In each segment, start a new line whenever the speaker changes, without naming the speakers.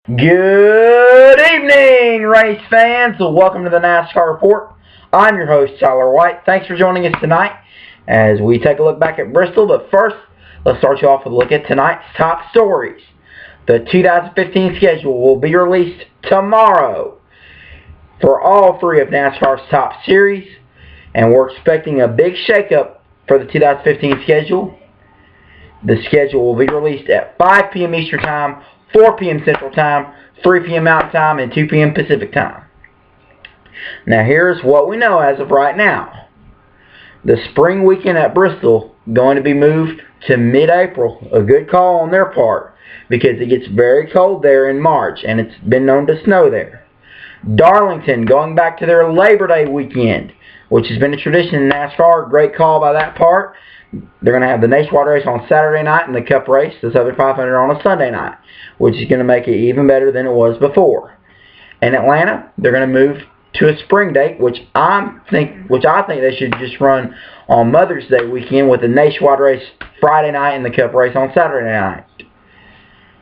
Good evening, race fans. Welcome to the NASCAR Report. I'm your host, Tyler White. Thanks for joining us tonight as we take a look back at Bristol. But first, let's start you off with a look at tonight's top stories. The 2015 schedule will be released tomorrow for all three of NASCAR's top series, and we're expecting a big shakeup for the 2015 schedule. The schedule will be released at 5 p.m. Eastern Time, 4 p.m. Central Time, 3 p.m. Mountain Time, and 2 p.m. Pacific Time. Now here's what we know as of right now. The spring weekend at Bristol going to be moved to mid-April. A good call on their part because it gets very cold there in March and it's been known to snow there. Darlington going back to their Labor Day weekend, which has been a tradition in NASCAR. Great call by that part. They're going to have the nationwide race on Saturday night and the Cup race, the Southern 500, on a Sunday night, which is going to make it even better than it was before. In Atlanta, they're going to move to a spring date, which I think they should just run on Mother's Day weekend with the nationwide race Friday night and the Cup race on Saturday night.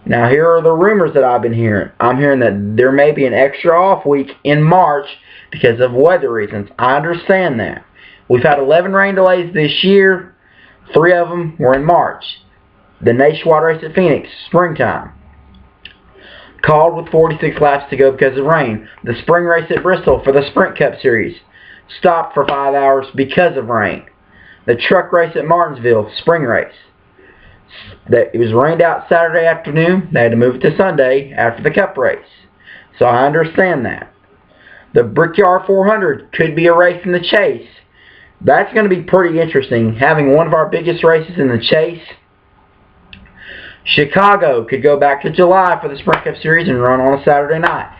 Now, here are the rumors that I've been hearing. I'm hearing that there may be an extra off week in March because of weather reasons. I understand that. We've had 11 rain delays this year. 3 of them were in March. The nationwide race at Phoenix, springtime, called with 46 laps to go because of rain. The spring race at Bristol for the Sprint Cup Series stopped for 5 hours because of rain. The truck race at Martinsville, spring race, it was rained out Saturday afternoon. They had to move it to Sunday after the Cup race. So I understand that. The Brickyard 400 could be a race in the chase. That's going to be pretty interesting, having one of our biggest races in the chase. Chicago could go back to July for the Sprint Cup Series and run on a Saturday night.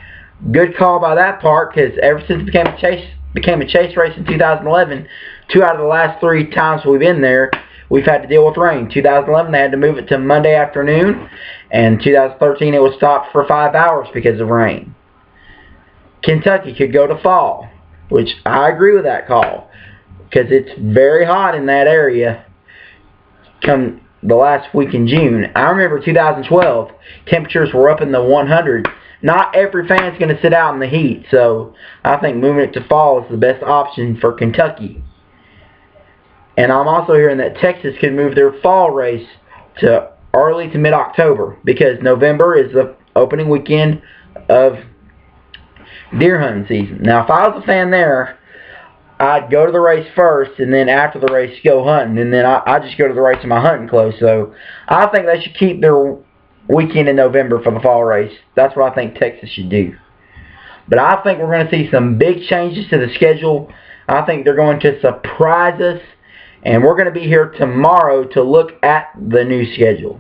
Good call by that part, because ever since it became a chase race in 2011, 2 out of the last 3 times we've been there, we've had to deal with rain. 2011, they had to move it to Monday afternoon, and 2013, it was stopped for 5 hours because of rain. Kentucky could go to fall, which I agree with that call, because it's very hot in that area come the last week in June. I remember 2012, temperatures were up in the 100s. Not every fan's going to sit out in the heat, so I think moving it to fall is the best option for Kentucky. And I'm also hearing that Texas could move their fall race to early to mid-October, because November is the opening weekend of deer hunting season. Now, if I was a fan there, I'd go to the race first, and then after the race, go hunting, and then I just go to the race in my hunting clothes. So I think they should keep their weekend in November for the fall race. That's what I think Texas should do. But I think we're going to see some big changes to the schedule. I think they're going to surprise us, and we're going to be here tomorrow to look at the new schedule.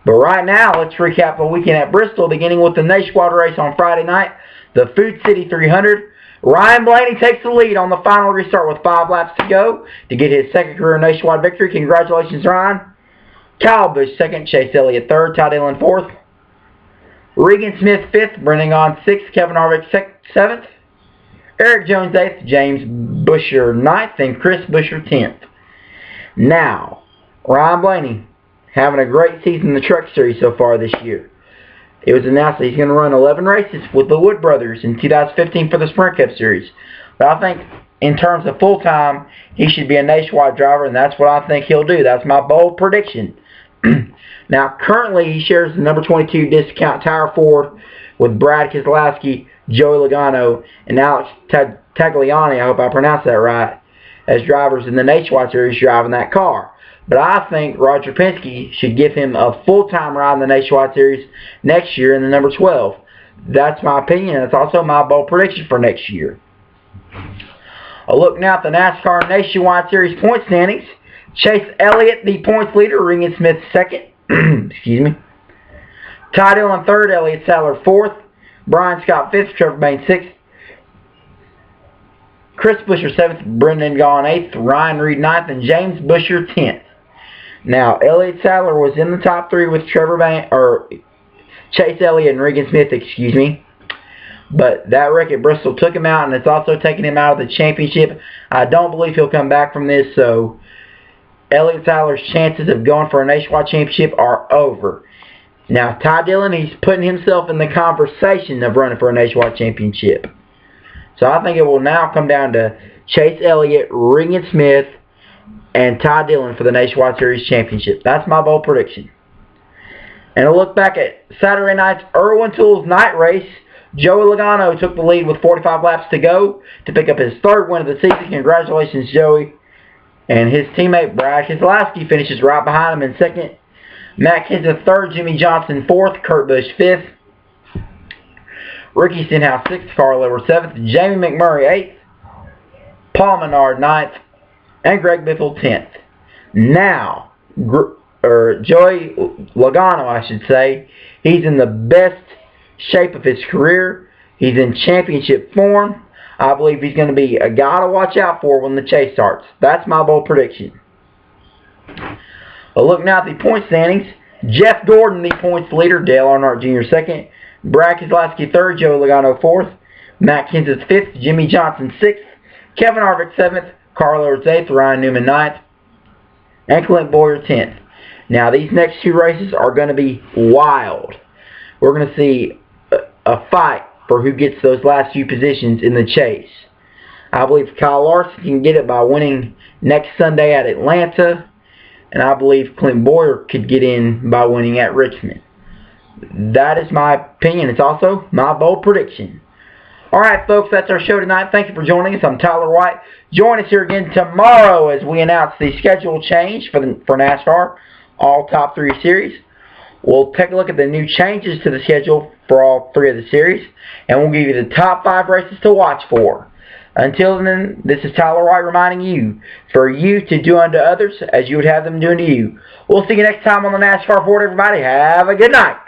But right now, let's recap the weekend at Bristol, beginning with the nationwide race on Friday night, the Food City 300. Ryan Blaney takes the lead on the final restart with 5 laps to go to get his second career nationwide victory. Congratulations, Ryan. Kyle Busch second, Chase Elliott third, Ty Dillon fourth, Regan Smith fifth, Brendan Gaughan sixth, Kevin Harvick seventh, Eric Jones eighth, James Buescher ninth, and Chris Buescher 10th. Now, Ryan Blaney having a great season in the Truck Series so far this year. It was announced that he's going to run 11 races with the Wood Brothers in 2015 for the Sprint Cup Series. But I think in terms of full-time, he should be a nationwide driver, and that's what I think he'll do. That's my bold prediction. Now, currently, he shares the number 22 Discount Tire Ford with Brad Keselowski, Joey Logano, and Alex Tagliani, I hope I pronounced that right, as drivers in the Nationwide Series driving that car. But I think Roger Penske should give him a full-time ride in the Nationwide Series next year in the number 12. That's my opinion, and it's also my bold prediction for next year. A look now at the NASCAR Nationwide Series point standings. Chase Elliott, the points leader, Regan Smith second. Excuse me. Ty Dillon third, Elliott Sadler fourth, Brian Scott fifth, Trevor Bayne sixth, Chris Buescher seventh, Brendan Gaughan eighth, Ryan Reed ninth, and James Buescher 10th. Now, Elliott Sadler was in the top 3 with Chase Elliott and Regan Smith, excuse me. But that wreck at Bristol took him out, and it's also taken him out of the championship. I don't believe he'll come back from this, so Elliott Sadler's chances of going for a nationwide championship are over. Now, Ty Dillon, he's putting himself in the conversation of running for a nationwide championship. So I think it will now come down to Chase Elliott, Regan Smith, and Ty Dillon for the Nationwide Series Championship. That's my bold prediction. And a look back at Saturday night's Irwin Tools night race, Joey Logano took the lead with 45 laps to go to pick up his third win of the season. Congratulations, Joey. And his teammate Brad Keselowski finishes right behind him in second. Matt Kenseth third, Jimmy Johnson fourth, Kurt Busch fifth, Ricky Stenhouse sixth, Carl Edwards seventh, Jamie McMurray eighth, Paul Menard ninth, and Greg Biffle 10th. Now, Joey Logano, I should say, he's in the best shape of his career. He's in championship form. I believe he's going to be a guy to watch out for when the chase starts. That's my bold prediction. A look now at the point standings. Jeff Gordon, the points leader. Dale Earnhardt Jr. second. Brad Keselowski third. Joey Logano fourth. Matt Kenseth fifth. Jimmy Johnson sixth. Kevin Harvick seventh. Carl Edwards eighth. Ryan Newman ninth. And Clint Boyer 10th. Now, these next two races are going to be wild. We're going to see a fight for who gets those last few positions in the chase. I believe Kyle Larson can get it by winning next Sunday at Atlanta. And I believe Clint Boyer could get in by winning at Richmond. That is my opinion. It's also my bold prediction. Alright, folks, that's our show tonight. Thank you for joining us. I'm Tyler White. Join us here again tomorrow as we announce the schedule change for NASCAR, all top three series. We'll take a look at the new changes to the schedule for all three of the series, and we'll give you the top 5 races to watch for. Until then, this is Tyler White reminding you, for you to do unto others as you would have them do unto you. We'll see you next time on the NASCAR Report, everybody. Have a good night.